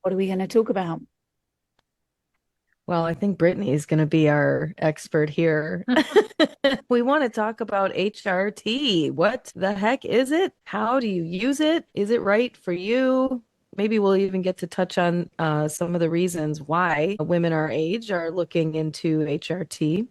What are we going to talk about? Well, I think Brittany is going to be our expert here. We want to talk about HRT. What the heck is it? How do you use it? Is it right for you? Maybe we'll even get to touch on some of the reasons why women our age are looking into HRT.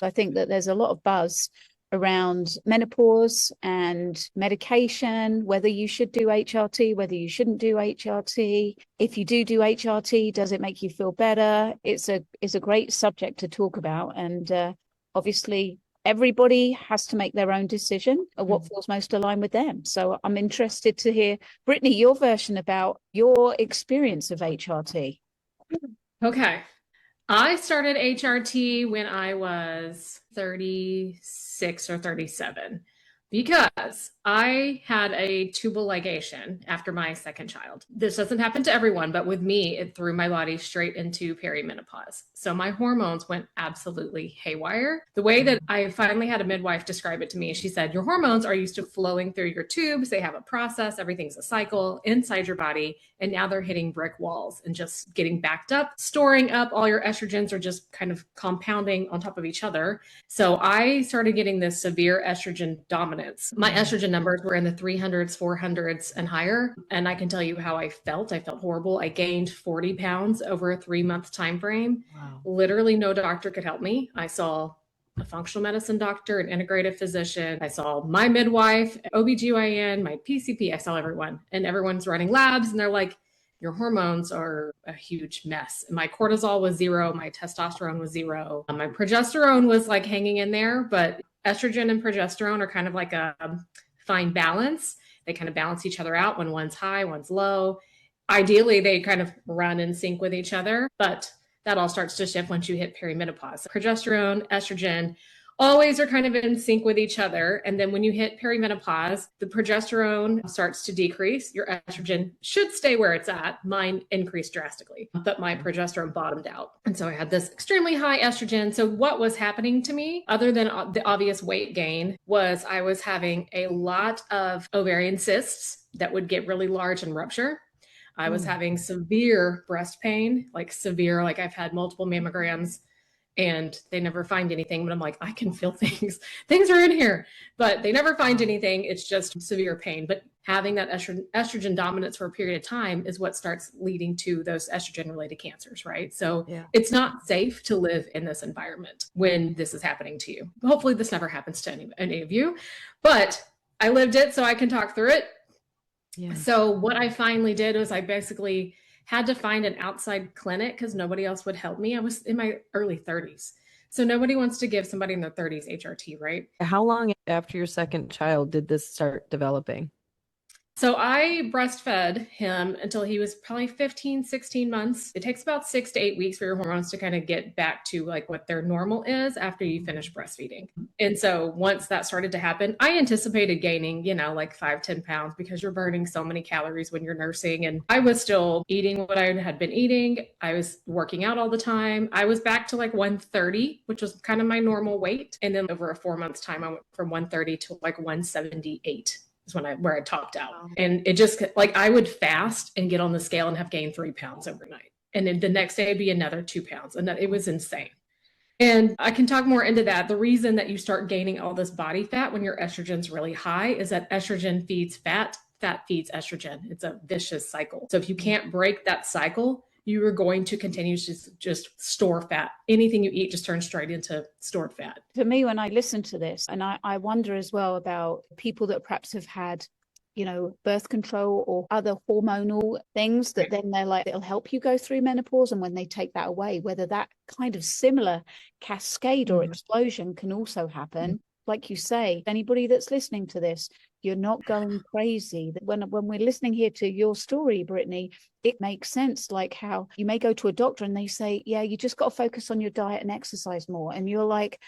I think that there's a lot of buzz around menopause and medication, whether you should do HRT, whether you shouldn't do HRT. If you do HRT, does it make you feel better? It's a great subject to talk about, and obviously everybody has to make their own decision of what feels most aligned with them. So I'm interested to hear, Brittany, your version about your experience of HRT. Okay. I started HRT when I was 36 or 37 because I had a tubal ligation after my second child. This doesn't happen to everyone, but with me, it threw my body straight into perimenopause. So my hormones went absolutely haywire. The way that I finally had a midwife describe it to me, she said, your hormones are used to flowing through your tubes. They have a process, everything's a cycle inside your body. And now they're hitting brick walls and just getting backed up, storing up. All your estrogens are just kind of compounding on top of each other. So I started getting this severe estrogen dominance. My estrogen numbers were in the 300s, 400s, and higher. And I can tell you how I felt. I felt horrible. I gained 40 pounds over a 3-month time frame. Wow. Literally, no doctor could help me. I saw a functional medicine doctor, an integrative physician. I saw my midwife, OBGYN, my PCP. I saw everyone, and everyone's running labs, and they're like, your hormones are a huge mess. My cortisol was zero. My testosterone was zero. My progesterone was like hanging in there, but estrogen and progesterone are kind of like a fine balance. They kind of balance each other out. When one's high, one's low. Ideally, they kind of run in sync with each other, but that all starts to shift once you hit perimenopause. Progesterone, estrogen, always are kind of in sync with each other. And then when you hit perimenopause, the progesterone starts to decrease. Your estrogen should stay where it's at. Mine increased drastically, but my progesterone bottomed out. And so I had this extremely high estrogen. So what was happening to me, other than the obvious weight gain, was I was having a lot of ovarian cysts that would get really large and rupture. I was having severe breast pain, like severe, like I've had multiple mammograms and they never find anything. But I'm like, I can feel things. Things are in here, but they never find anything. It's just severe pain. But having that estrogen dominance for a period of time is what starts leading to those estrogen related cancers, right? So Yeah. it's not safe to live in this environment when this is happening to you. Hopefully this never happens to any of you, but I lived it so I can talk through it. Yeah. So what I finally did was I basically had to find an outside clinic because nobody else would help me. I was in my early 30s. So nobody wants to give somebody in their 30s HRT, right? How long after your second child did this start developing? So I breastfed him until he was probably 15, 16 months. It takes about 6 to 8 weeks for your hormones to kind of get back to like what their normal is after you finish breastfeeding. And so once that started to happen, I anticipated gaining, like 5, 10 pounds because you're burning so many calories when you're nursing. And I was still eating what I had been eating. I was working out all the time. I was back to like 130, which was kind of my normal weight. And then over a 4 months time, I went from 130 to like 178. Is where I topped out. Wow. And it just like I would fast and get on the scale and have gained 3 pounds overnight. And then the next day it'd be another 2 pounds. And it was insane. And I can talk more into that. The reason that you start gaining all this body fat when your estrogen's really high is that estrogen feeds fat, fat feeds estrogen. It's a vicious cycle. So if you can't break that cycle, you are going to continue to just store fat. Anything you eat just turns straight into stored fat. For me, when I listen to this, and I wonder as well about people that perhaps have had, birth control or other hormonal things that then they're like, it'll help you go through menopause. And when they take that away, whether that kind of similar cascade or explosion can also happen. Like you say, anybody that's listening to this, you're not going crazy. When we're listening here to your story, Brittany, it makes sense. Like how you may go to a doctor and they say, yeah, you just got to focus on your diet and exercise more. And you're like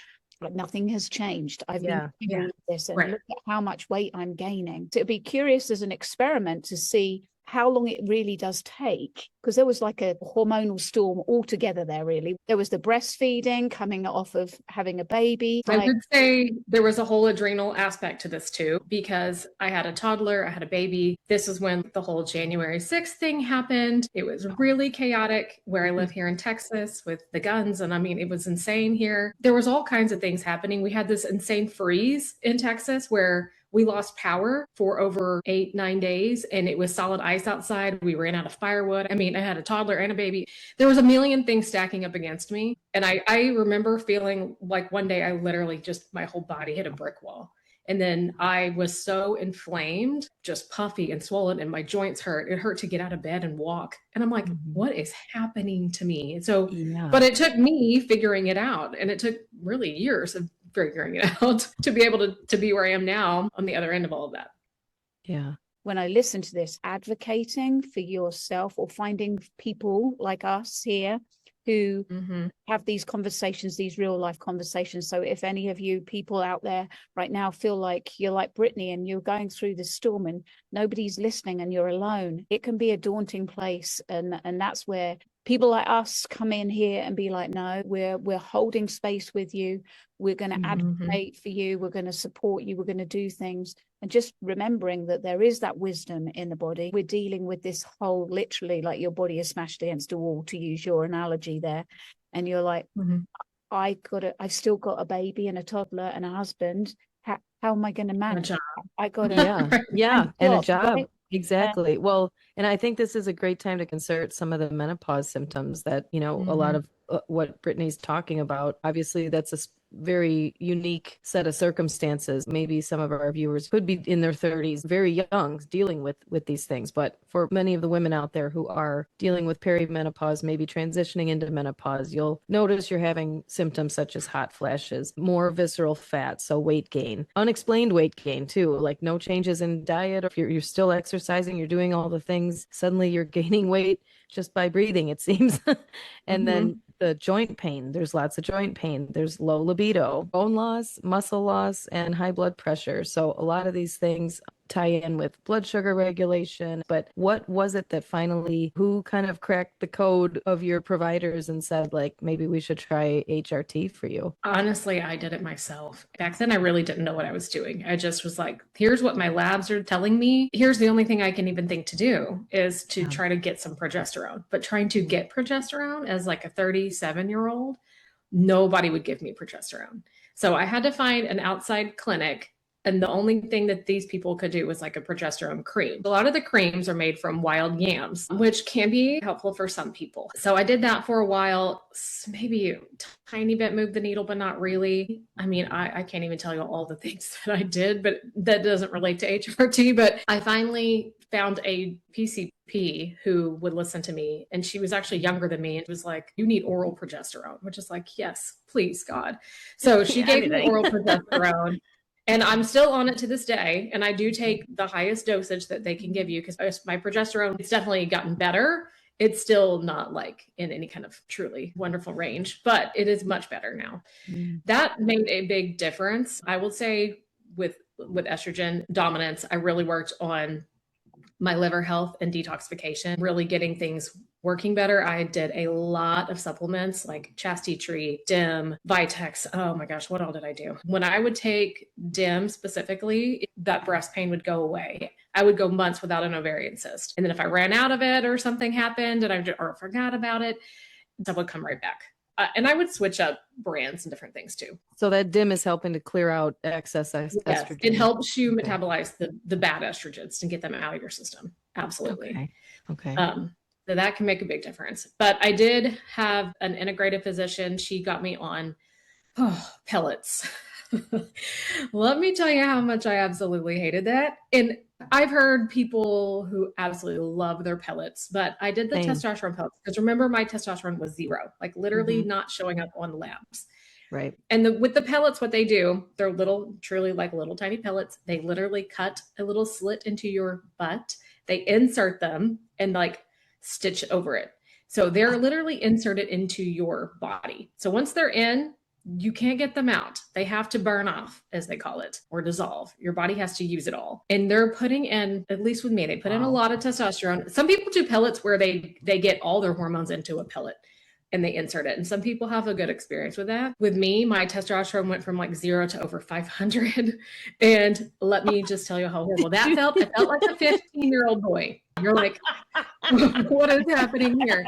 nothing has changed. I've been doing this and look at how much weight I'm gaining. So it'd be curious as an experiment to see how long it really does take, because there was like a hormonal storm altogether there, really. There was the breastfeeding, coming off of having a baby. I would say there was a whole adrenal aspect to this too, because I had a toddler, I had a baby. This is when the whole January 6th thing happened. It was really chaotic where I live here in Texas with the guns. And I mean, it was insane here. There was all kinds of things happening. We had this insane freeze in Texas where we lost power for over 8-9 days, and it was solid ice outside. We ran out of firewood. I mean, I had a toddler and a baby. There was a million things stacking up against me. And I remember feeling like one day I literally just, my whole body hit a brick wall. And then I was so inflamed, just puffy and swollen, and my joints hurt. It hurt to get out of bed and walk. And I'm like, what is happening to me? And so, but it took me figuring it out. And it took really years of figuring it out to be able to be where I am now on the other end of all of that. Yeah. When I listen to this, advocating for yourself or finding people like us here who have these conversations, these real life conversations. So if any of you people out there right now feel like you're like Brittany and you're going through this storm and nobody's listening and you're alone, it can be a daunting place. And that's where people like us come in here and be like, no, we're holding space with you. We're going to advocate for you. We're going to support you. We're going to do things. And just remembering that there is that wisdom in the body. We're dealing with this whole, literally, like your body is smashed against a wall, to use your analogy there. And you're like, I've still got a baby and a toddler and a husband. How am I going to manage? I got to, and a job. Right? Exactly. Well, and I think this is a great time to insert some of the menopause symptoms that, a lot of what Brittany's talking about. Obviously, that's a very unique set of circumstances. Maybe some of our viewers could be in their 30s, very young, dealing with these things. But for many of the women out there who are dealing with perimenopause, maybe transitioning into menopause, you'll notice you're having symptoms such as hot flashes, more visceral fat, so weight gain, unexplained weight gain too, like no changes in diet. Or if you're still exercising, you're doing all the things, suddenly you're gaining weight just by breathing, it seems. And then the joint pain, there's lots of joint pain. There's low libido, bone loss, muscle loss, and high blood pressure. So a lot of these things tie in with blood sugar regulation. But what was it that finally, who kind of cracked the code of your providers and said, like, maybe we should try HRT for you? Honestly, I did it myself. Back then, I really didn't know what I was doing. I just was like, here's what my labs are telling me. Here's the only thing I can even think to do is to try to get some progesterone. But trying to get progesterone as like a 37-year-old, nobody would give me progesterone. So I had to find an outside clinic. And the only thing that these people could do was like a progesterone cream. A lot of the creams are made from wild yams, which can be helpful for some people. So I did that for a while, maybe a tiny bit moved the needle, but not really. I mean, I can't even tell you all the things that I did, but that doesn't relate to HRT. But I finally found a PCP who would listen to me. And she was actually younger than me and was like, you need oral progesterone, which is like, yes, please, God. So she gave me oral progesterone. And I'm still on it to this day. And I do take the highest dosage that they can give you because my progesterone, it's definitely gotten better. It's still not like in any kind of truly wonderful range, but it is much better now. That made a big difference. I will say with estrogen dominance, I really worked on my liver health and detoxification, really getting things working better. I did a lot of supplements like Chastity Tree, DIM, Vitex. Oh my gosh, what all did I do? When I would take DIM specifically, that breast pain would go away. I would go months without an ovarian cyst. And then if I ran out of it or something happened and I forgot about it, that would come right back. And I would switch up brands and different things too. So that DIM is helping to clear out excess estrogen. It helps you metabolize the bad estrogens and get them out of your system. Absolutely. Okay. So that can make a big difference. But I did have an integrative physician. She got me on pellets. Let me tell you how much I absolutely hated that. And I've heard people who absolutely love their pellets, but I did the testosterone pellets because remember my testosterone was 0, like literally not showing up on labs. Right. And with the pellets, what they do, they're truly like little tiny pellets. They literally cut a little slit into your butt. They insert them and like stitch over it. So they're literally inserted into your body. So once they're in, You can't get them out. They have to burn off, as they call it, or dissolve. Your body has to use it all. And they're putting in, at least with me, they put in a lot of testosterone. Some people do pellets where they get all their hormones into a pellet and they insert it. And some people have a good experience with that. With me, my testosterone went from like 0 to over 500. And let me just tell you how horrible that felt. I felt like a 15-year-old boy. You're like, what is happening here?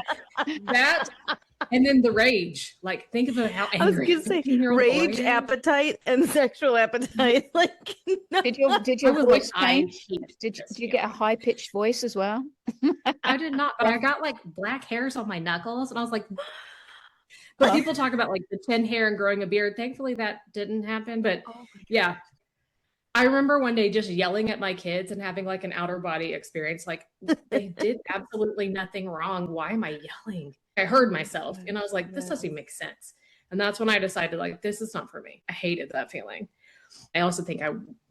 That, and then the rage. Like, think of how angry. I was gonna say rage, appetite, and sexual appetite. Like, no. Did your voice change? Did you get a high pitched voice as well? I did not, but I got like black hairs on my knuckles, and I was like, but people talk about like the chin hair and growing a beard. Thankfully, that didn't happen. But yeah, I remember one day just yelling at my kids and having like an outer body experience. Like, they did absolutely nothing wrong. Why am I yelling? I heard myself and I was like, this doesn't even make sense. And that's when I decided, like, this is not for me. I hated that feeling. I also think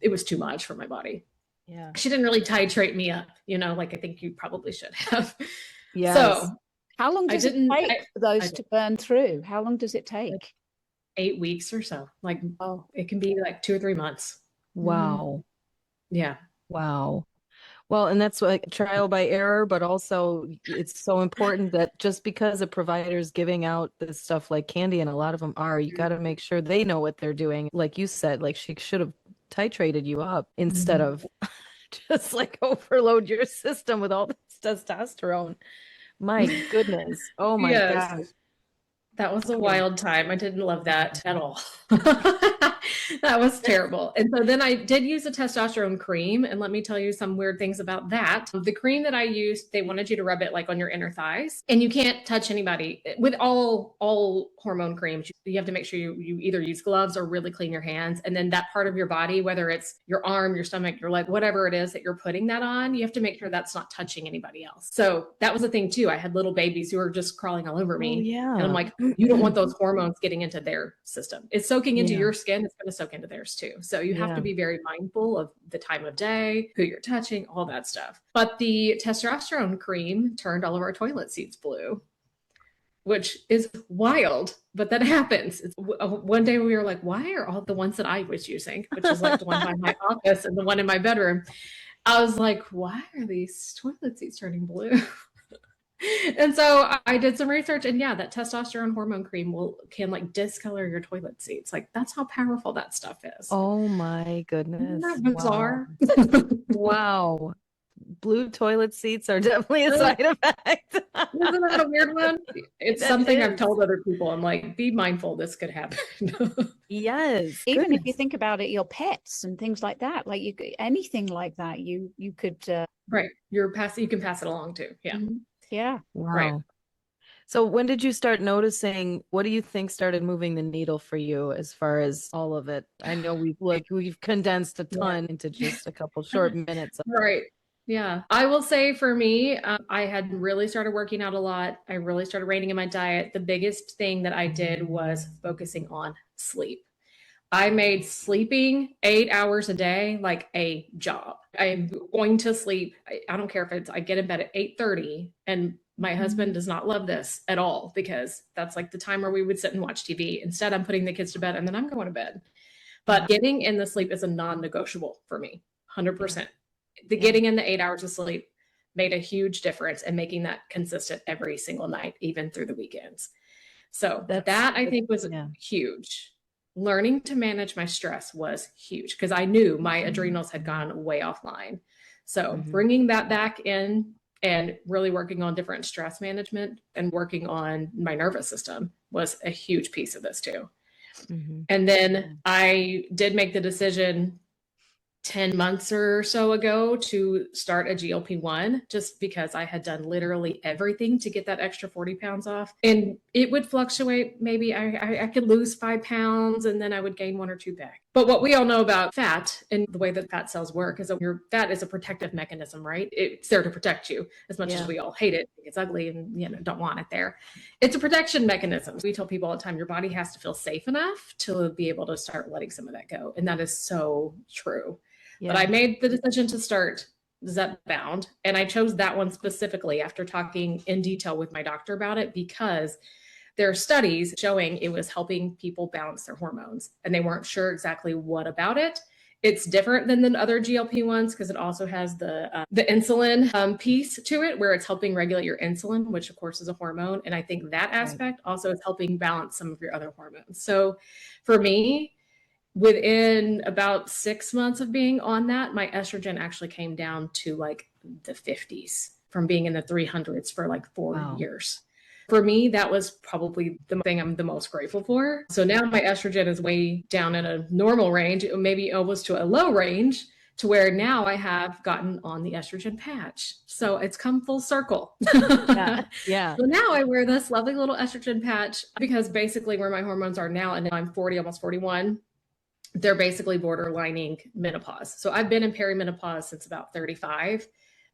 it was too much for my body. Yeah. She didn't really titrate me up, like I think you probably should have. Yeah. So how long does it take for those to burn through? How long does it take? Like 8 weeks or so. Like, it can be like 2 or 3 months. Wow. Yeah. Wow. Well, and that's like trial by error, but also it's so important that just because a provider is giving out this stuff like candy, and a lot of them are, you got to make sure they know what they're doing. Like you said, like she should have titrated you up instead of just like overload your system with all this testosterone. My goodness. Oh my gosh. That was a wild time. I didn't love that at all. That was terrible. And so then I did use a testosterone cream. And let me tell you some weird things about that. The cream that I used, they wanted you to rub it like on your inner thighs. And you can't touch anybody. With all hormone creams, you have to make sure you either use gloves or really clean your hands. And then that part of your body, whether it's your arm, your stomach, your leg, whatever it is that you're putting that on, you have to make sure that's not touching anybody else. So that was the thing too. I had little babies who were just crawling all over me. Oh, yeah. And I'm like, you don't want those hormones getting into their system. It's soaking into your skin. It's going to soak into theirs too. So you have to be very mindful of the time of day, who you're touching, all that stuff. But the testosterone cream turned all of our toilet seats blue, which is wild, but that happens. One day we were like, why are all the ones that I was using, which is like the one by my office and the one in my bedroom, I was like, why are these toilet seats turning blue? And so I did some research, and that testosterone hormone cream can like discolor your toilet seats. Like, that's how powerful that stuff is. Oh my goodness. Isn't that bizarre? Wow. Blue toilet seats are definitely a side effect. Isn't that a weird one? It's something I've told other people. I'm like, be mindful, this could happen. Yes. Even if you think about it, your pets and things like that, like anything like that, you could right. You can pass it along too. Yeah. Mm-hmm. Yeah. Wow. Right. So when did you start noticing, what do you think started moving the needle for you as far as all of it? I know we've condensed a ton into just a couple short minutes. Right. Yeah. I will say for me, I had really started working out a lot. I really started reining in my diet. The biggest thing that I did was focusing on sleep. I made sleeping 8 hours a day like a job. I'm going to sleep. I don't care if I get in bed at 8:30, and my husband does not love this at all, because that's like the time where we would sit and watch TV. Instead, I'm putting the kids to bed and then I'm going to bed. But getting in the sleep is a non-negotiable for me, 100%. Getting in the 8 hours of sleep made a huge difference, and making that consistent every single night, even through the weekends. So that I think was huge. Learning to manage my stress was huge, because I knew my adrenals had gone way offline. So bringing that back in and really working on different stress management and working on my nervous system was a huge piece of this too. And then I did make the decision 10 months or so ago to start a GLP-1, just because I had done literally everything to get that extra 40 pounds off. And it would fluctuate. Maybe I could lose 5 pounds and then I would gain 1 or 2 back. But what we all know about fat and the way that fat cells work is that your fat is a protective mechanism, right? It's there to protect you, as much as we all hate it. It's ugly and don't want it there. It's a protection mechanism. We tell people all the time, your body has to feel safe enough to be able to start letting some of that go. And that is so true. But I made the decision to start Zepbound, and I chose that one specifically after talking in detail with my doctor about it, because there are studies showing it was helping people balance their hormones, and they weren't sure exactly what about it. It's different than the other GLP-1s because it also has the insulin piece to it, where it's helping regulate your insulin, which of course is a hormone. And I think that aspect also is helping balance some of your other hormones. So for me, within about 6 months of being on that, my estrogen actually came down to like the 50s from being in the 300s for like 4 years. For me, that was probably the thing I'm the most grateful for. So now my estrogen is way down in a normal range, maybe almost to a low range, to where now I have gotten on the estrogen patch. So it's come full circle. Yeah. So now I wear this lovely little estrogen patch because basically where my hormones are now, and I'm 40, almost 41, they're basically borderlining menopause. So I've been in perimenopause since about 35.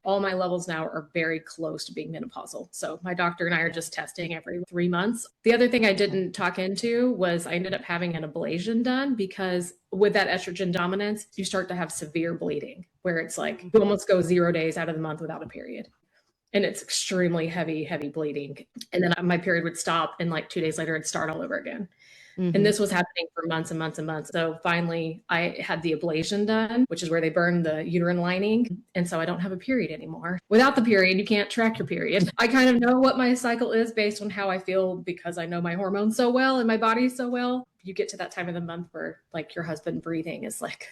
All my levels now are very close to being menopausal. So my doctor and I are just testing every 3 months. The other thing I didn't talk into was I ended up having an ablation done because with that estrogen dominance, you start to have severe bleeding where it's like you almost go 0 days out of the month without a period. And it's extremely heavy, heavy bleeding. And then my period would stop and like 2 days later it'd start all over again. And this was happening for months and months and months. So finally, I had the ablation done, which is where they burn the uterine lining. And so I don't have a period anymore. Without the period, you can't track your period. I kind of know what my cycle is based on how I feel because I know my hormones so well and my body so well. You get to that time of the month where like your husband breathing is like,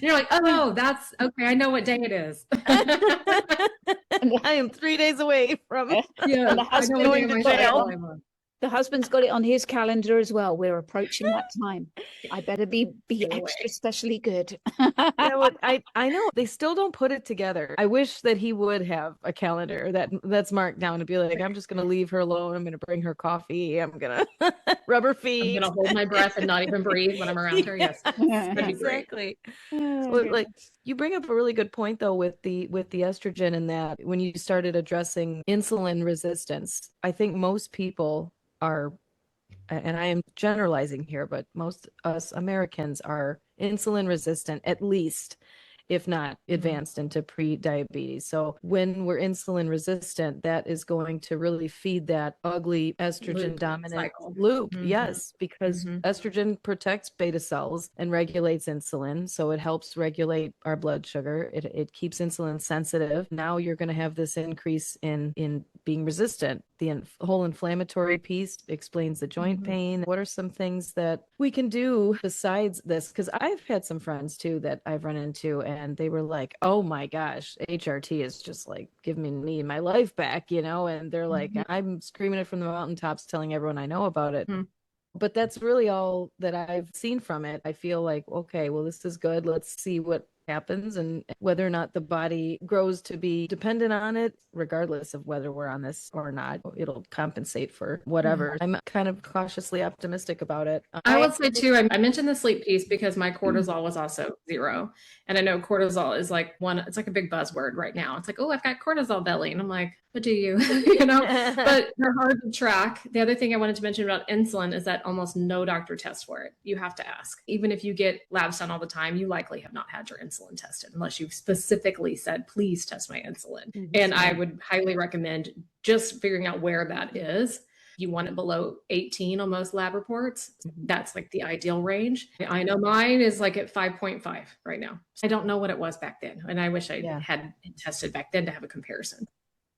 you're like, oh, that's okay. I know what day it is. I am 3 days away from the husband going to jail. The husband's got it on his calendar as well. We're approaching that time. I better be extra especially good. I know they still don't put it together. I wish that he would have a calendar that's marked down to be like, I'm just going to leave her alone. I'm going to bring her coffee. I'm going to rub her feet. I'm going to hold my breath and not even breathe when I'm around her. Yes, exactly. Well, like you bring up a really good point though with the estrogen and that when you started addressing insulin resistance, I think most people are, and I am generalizing here, but most us Americans are insulin resistant, at least, if not advanced into pre-diabetes. So when we're insulin resistant, that is going to really feed that ugly estrogen dominant loop. Yes, because estrogen protects beta cells and regulates insulin. So it helps regulate our blood sugar. It keeps insulin sensitive. Now you're going to have this increase in being resistant. The whole inflammatory piece explains the joint pain. What are some things that we can do besides this? Because I've had some friends too that I've run into and they were like, oh my gosh, HRT is just like giving me my life back, and they're like, I'm screaming it from the mountaintops, telling everyone I know about it. But that's really all that I've seen from it. I feel like, okay, well, this is good. Let's see what happens and whether or not the body grows to be dependent on it, regardless of whether we're on this or not. It'll compensate for whatever. I'm kind of cautiously optimistic about it. I would say too, I mentioned the sleep piece because my cortisol was also 0. And I know cortisol is like it's like a big buzzword right now. It's like, oh, I've got cortisol belly. And I'm like, but do you? But they're hard to track. The other thing I wanted to mention about insulin is that almost no doctor tests for it. You have to ask. Even if you get labs done all the time, you likely have not had your insulin tested unless you've specifically said, please test my insulin. And I would highly recommend just figuring out where that is. You want it below 18 on most lab reports. That's like the ideal range. I know mine is like at 5.5 right now. I don't know what it was back then. And I wish I had tested back then to have a comparison.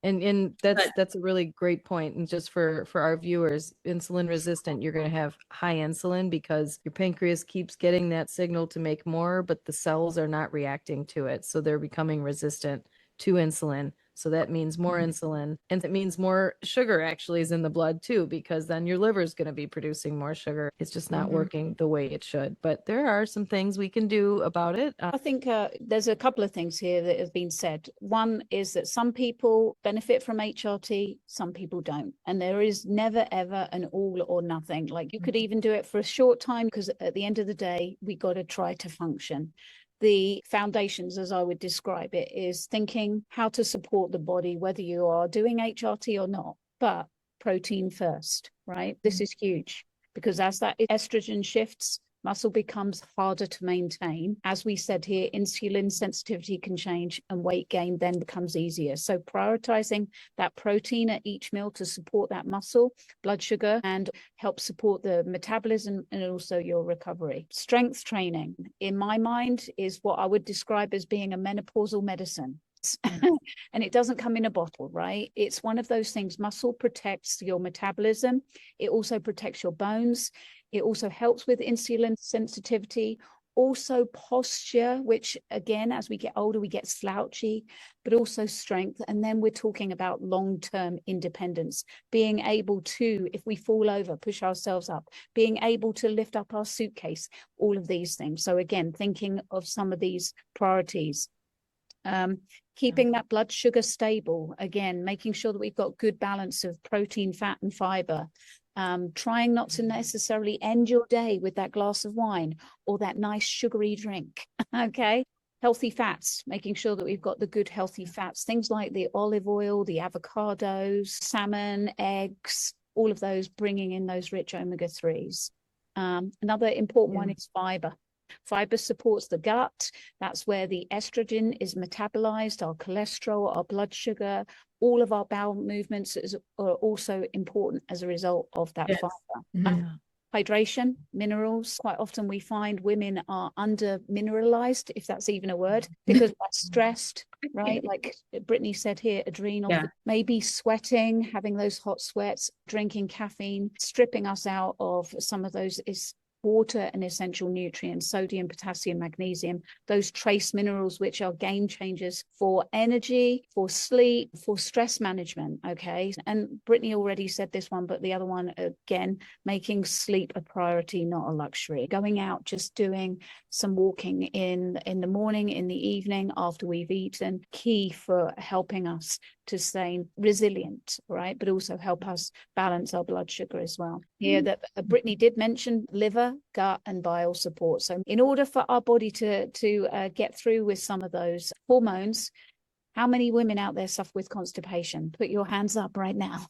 And that's a really great point. And just for our viewers, insulin resistant, you're going to have high insulin because your pancreas keeps getting that signal to make more, but the cells are not reacting to it. So they're becoming resistant to insulin. So that means more insulin, and it means more sugar actually is in the blood too, because then your liver is going to be producing more sugar. It's just not working the way it should. But there are some things we can do about it. I think there's a couple of things here that have been said. One is that some people benefit from HRT, some people don't. And there is never, ever an all or nothing. Like you could even do it for a short time because at the end of the day, we got to try to function. The foundations, as I would describe it, is thinking how to support the body, whether you are doing HRT or not, but protein first, right? This is huge because as that estrogen shifts, muscle becomes harder to maintain. As we said here, insulin sensitivity can change and weight gain then becomes easier. So prioritizing that protein at each meal to support that muscle, blood sugar, and help support the metabolism and also your recovery. Strength training, in my mind, is what I would describe as being a menopausal medicine. And it doesn't come in a bottle, right? It's one of those things. Muscle protects your metabolism. It also protects your bones. It also helps with insulin sensitivity, also posture, which again, as we get older, we get slouchy, but also strength. And then we're talking about long-term independence, being able to, if we fall over, push ourselves up, being able to lift up our suitcase, all of these things. So again, thinking of some of these priorities. Keeping that blood sugar stable, again, making sure that we've got good balance of protein, fat, and fiber. Trying not to necessarily end your day with that glass of wine or that nice sugary drink. Okay. Healthy fats, making sure that we've got the good healthy fats, things like the olive oil, the avocados, salmon, eggs, all of those, bringing in those rich omega-3s. Another important one is fiber. Fiber supports the gut. That's where the estrogen is metabolized, our cholesterol, our blood sugar, all of our bowel movements are also important as a result of that fiber. Hydration, minerals. Quite often we find women are under mineralized, if that's even a word, because they're stressed, right? Like Brittany said here, adrenal, maybe sweating, having those hot sweats, drinking caffeine, stripping us out of some of those is water and essential nutrients, sodium, potassium, magnesium, those trace minerals, which are game changers for energy, for sleep, for stress management. Okay. And Brittany already said this one, but the other one, again, making sleep a priority, not a luxury. Going out, just doing some walking in the morning, in the evening, after we've eaten, key for helping us to stay resilient, right? But also help us balance our blood sugar as well. Here, that Brittany did mention liver, gut, and bile support. So in order for our body to get through with some of those hormones, how many women out there suffer with constipation? Put your hands up right now.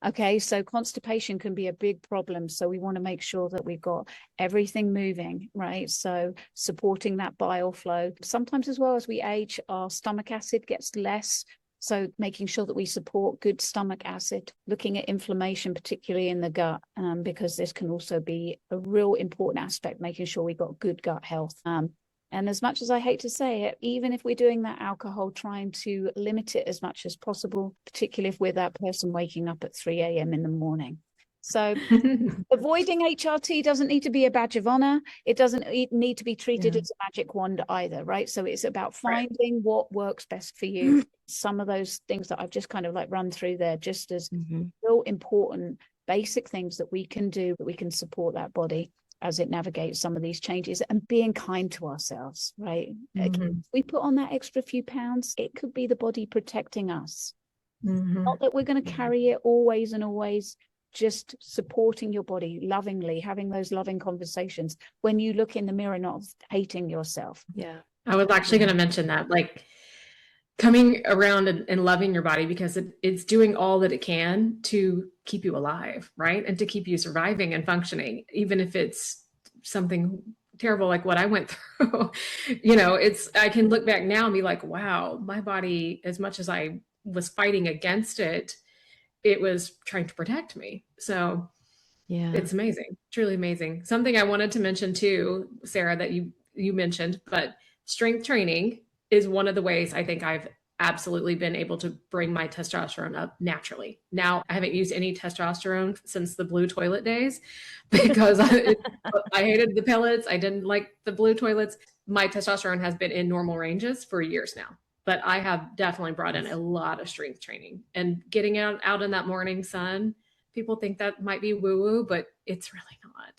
Okay, so constipation can be a big problem. So we want to make sure that we've got everything moving, right? So supporting that bile flow. Sometimes as well as we age, our stomach acid gets less. So making sure that we support good stomach acid, looking at inflammation, particularly in the gut, because this can also be a real important aspect, making sure we've got good gut health. And as much as I hate to say it, even if we're doing that alcohol, trying to limit it as much as possible, particularly if we're that person waking up at 3 a.m. in the morning. So avoiding HRT doesn't need to be a badge of honor. It doesn't need to be treated as a magic wand either, right? So it's about finding what works best for you. Some of those things that I've just kind of like run through there, just as real important basic things that we can do, that we can support that body as it navigates some of these changes, and being kind to ourselves, right? If we put on that extra few pounds, it could be the body protecting us. Not that we're going to carry it always and always, just supporting your body lovingly, having those loving conversations when you look in the mirror, not hating yourself. I was actually going to mention that, like coming around and loving your body, because it's doing all that it can to keep you alive, right? And to keep you surviving and functioning, even if it's something terrible like what I went through. I can look back now and be like, wow, my body, as much as I was fighting against it, it was trying to protect me. So it's amazing, truly amazing. Something I wanted to mention too, Sarah, that you mentioned, but strength training is one of the ways I think I've absolutely been able to bring my testosterone up naturally. Now, I haven't used any testosterone since the blue toilet days because I hated the pellets. I didn't like the blue toilets. My testosterone has been in normal ranges for years now. But I have definitely brought in a lot of strength training, and getting out in that morning sun. People think that might be woo-woo, but it's really not.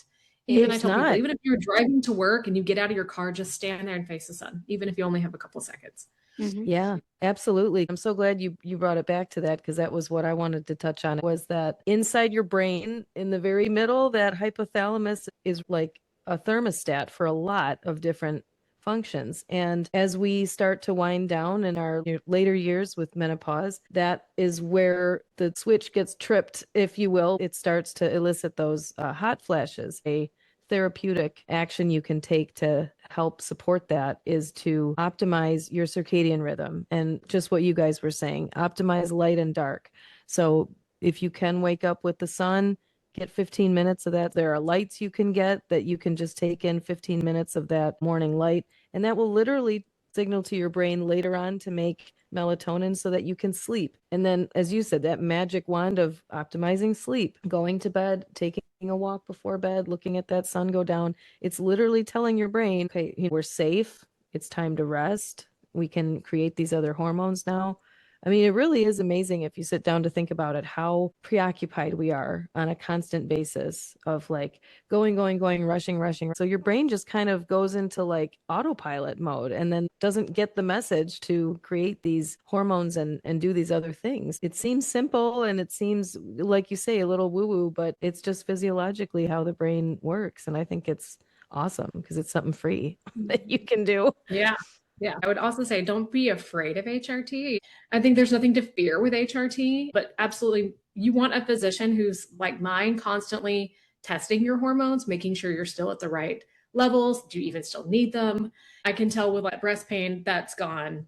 Even I tell people, even if you're driving to work and you get out of your car, just stand there and face the sun, even if you only have a couple seconds. Yeah, absolutely. I'm so glad you brought it back to that, because that was what I wanted to touch on, was that inside your brain, in the very middle, that hypothalamus is like a thermostat for a lot of different functions. And as we start to wind down in our later years with menopause, that is where the switch gets tripped, if you will. It starts to elicit those hot flashes, a therapeutic action you can take to help support that is to optimize your circadian rhythm. And just what you guys were saying, optimize light and dark. So if you can wake up with the sun, get 15 minutes of that. There are lights you can get that you can just take in 15 minutes of that morning light. And that will literally signal to your brain later on to make melatonin so that you can sleep. And then, as you said, that magic wand of optimizing sleep, going to bed, taking a walk before bed, looking at that sun go down. It's literally telling your brain, okay, we're safe. It's time to rest. We can create these other hormones now. I mean, it really is amazing if you sit down to think about it, how preoccupied we are on a constant basis of like going, rushing. So your brain just kind of goes into like autopilot mode and then doesn't get the message to create these hormones and do these other things. It seems simple and it seems, like you say, a little woo-woo, but it's just physiologically how the brain works. And I think it's awesome because it's something free that you can do. Yeah. Yeah. I would also say don't be afraid of HRT. I think there's nothing to fear with HRT, but absolutely you want a physician who's like mine, constantly testing your hormones, making sure you're still at the right levels. Do you even still need them? I can tell with like breast pain, that's gone.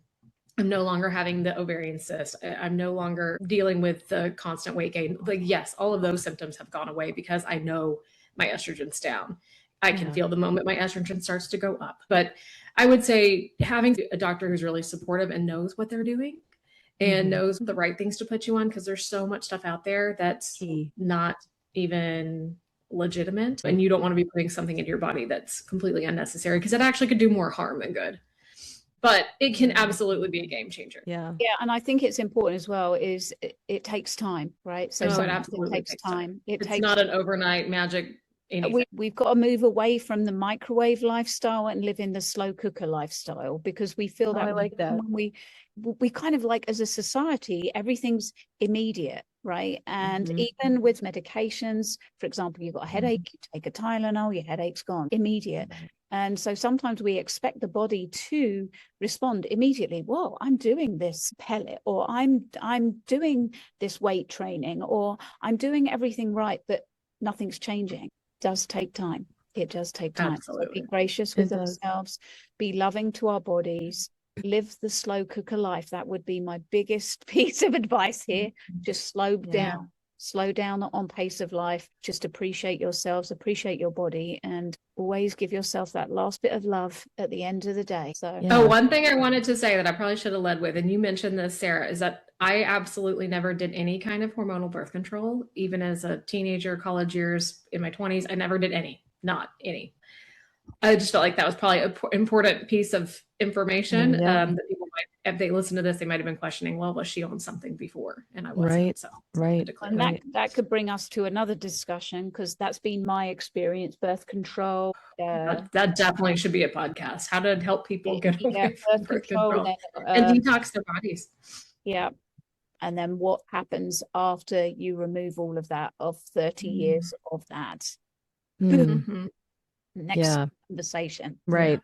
I'm no longer having the ovarian cyst. I'm no longer dealing with the constant weight gain. Like, yes, all of those symptoms have gone away because I know my estrogen's down. I can feel the moment my estrogen starts to go up. But I would say having a doctor who's really supportive and knows what they're doing and knows the right things to put you on, because there's so much stuff out there that's not even legitimate. And you don't want to be putting something into your body that's completely unnecessary, because it actually could do more harm than good. But it can absolutely be a game changer. Yeah. Yeah. And I think it's important as well is it takes time, right? So it absolutely takes time. It's not an overnight magic. We've got to move away from the microwave lifestyle and live in the slow cooker lifestyle, because we feel that I like that. when we kind of like, as a society, everything's immediate, right? And even with medications, for example, you've got a headache, you take a Tylenol, your headache's gone, immediate. And so sometimes we expect the body to respond immediately. Whoa, I'm doing this pellet, or I'm doing this weight training, or I'm doing everything right, but nothing's changing. It does take time. It does take time. So be gracious with ourselves, be loving to our bodies, live the slow cooker life. That would be my biggest piece of advice here. Just slow down on pace of life. Just appreciate yourselves, appreciate your body, and always give yourself that last bit of love at the end of the day. So one thing I wanted to say that I probably should have led with, and you mentioned this, Sarah, is that I absolutely never did any kind of hormonal birth control. Even as a teenager, college years, in my 20s, I never did any, not any. I just felt like that was probably an important piece of information that people might, if they listen to this, they might have been questioning, well, was she on something before? And I wasn't. And that could bring us to another discussion, because that's been my experience, birth control. That definitely should be a podcast. How to help people get away from birth control and detox their bodies. Yeah. And then what happens after you remove all of that, of 30 years of that? Next conversation. Right.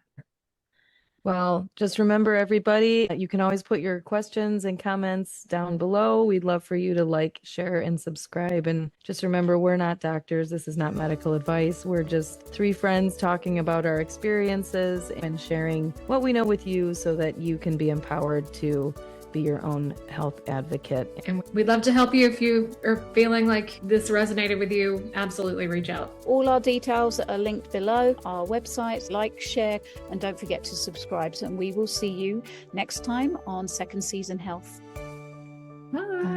Well, just remember, everybody, you can always put your questions and comments down below. We'd love for you to like, share, and subscribe. And just remember, we're not doctors. This is not medical advice. We're just three friends talking about our experiences and sharing what we know with you so that you can be empowered to be your own health advocate. And we'd love to help you if you are feeling like this resonated with you. Absolutely reach out. All our details are linked below, our websites. Like, share, and don't forget to subscribe. And we will see you next time on Second Season Health. Bye.